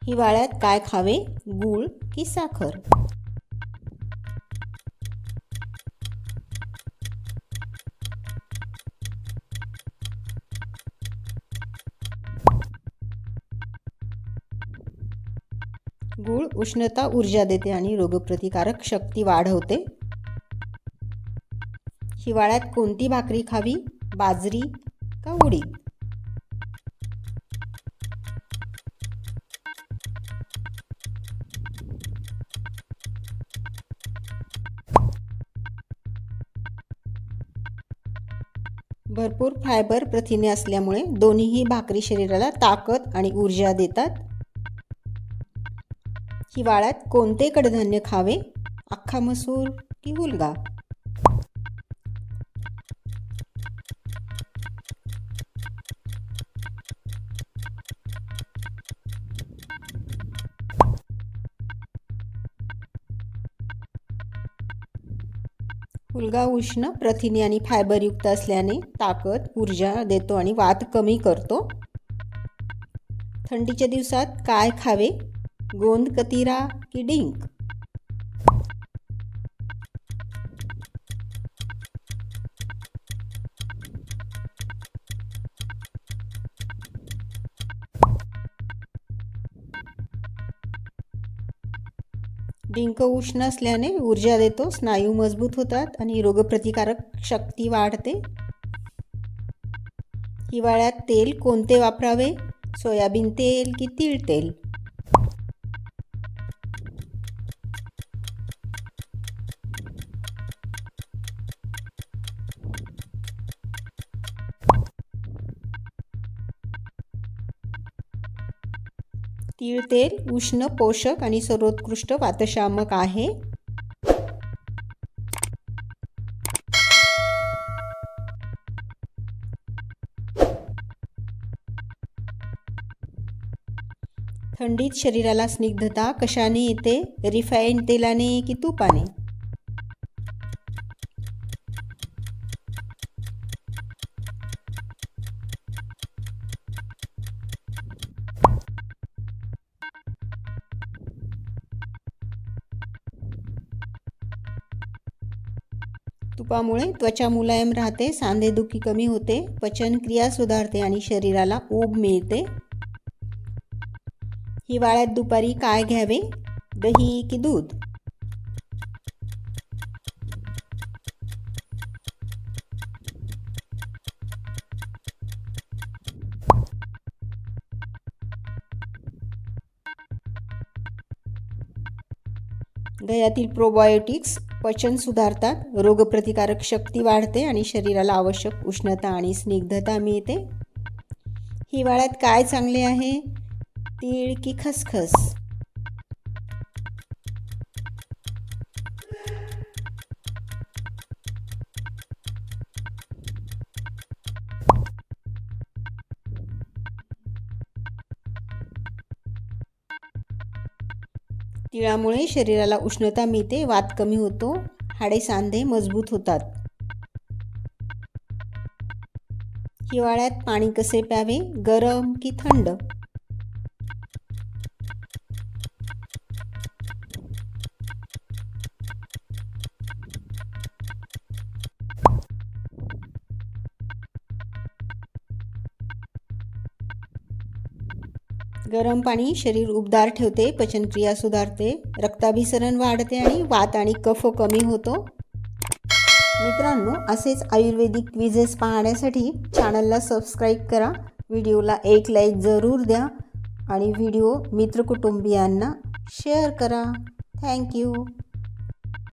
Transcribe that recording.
हिवाळ्यात काय खावे, गूळ की साखर? गूळ उष्णता, ऊर्जा देते आणि रोगप्रतिकारक शक्ती वाढवते. हिवाळ्यात कोणती भाकरी खावी, बाजरी का उडीद? भरपूर फायबर, प्रथिने असल्यामुळे दोन्हीही भाकरी शरीराला ताकद आणि ऊर्जा देतात. हिवाळ्यात कोणते कडधान्य खावे, अख्खा मसूर की हुलगा? हुलगा उष्ण, प्रथिने आणि फायबरयुक्त असल्याने ताकद, ऊर्जा देतो आणि वात कमी करतो. थंडीच्या दिवसात काय खावे, गोंद कतिरा की डिंक? डिंक उष्ण असल्याने ऊर्जा देतो, स्नायू मजबूत होतात आणि रोगप्रतिकारक शक्ती वाढते. हिवाळ्यात तेल कोणते वापरावे, सोयाबीन तेल की तीळ तेल? तीळ तेल उष्ण, पोषक आणि सर्वोत्कृष्ट वातशामक आहे. थंडीत शरीराला स्निग्धता कशाने येते, रिफाईंड तेलाने की तुपाने? तुपामुळे त्वचा मुलायम राहते, सांधेदुखी कमी होते, पचनक्रिया सुधारते आणि शरीराला ऊब मिळते. हिवाळ्यात दुपारी काय घ्यावे, दही की दूध? दह्यातील प्रोबायोटिक्स पचन सुधारतात, रोगप्रतिकारक शक्ती वाढते आणि शरीराला आवश्यक उष्णता आणि स्निग्धता मिळते. हिवाळ्यात काय चांगले आहे, तीळ की खसखस? तिळामुळे शरीराला उष्णता मिळते, वात कमी होतो, हाडे सांधे मजबूत होतात. हिवाळ्यात पाणी कसे प्यावे, गरम की थंड? गरम पाणी शरीर उबदार ठेवते, पचनक्रिया सुधारते, रक्ताभिसरण वाढते आणि वात आणि कफ कमी होतो. मित्रांनो, असेच आयुर्वेदिक क्विझेस पाहण्यासाठी चॅनलला सबस्क्राईब करा, व्हिडिओला एक लाईक जरूर द्या आणि व्हिडिओ मित्रकुटुंबियांना शेअर करा. थँक्यू.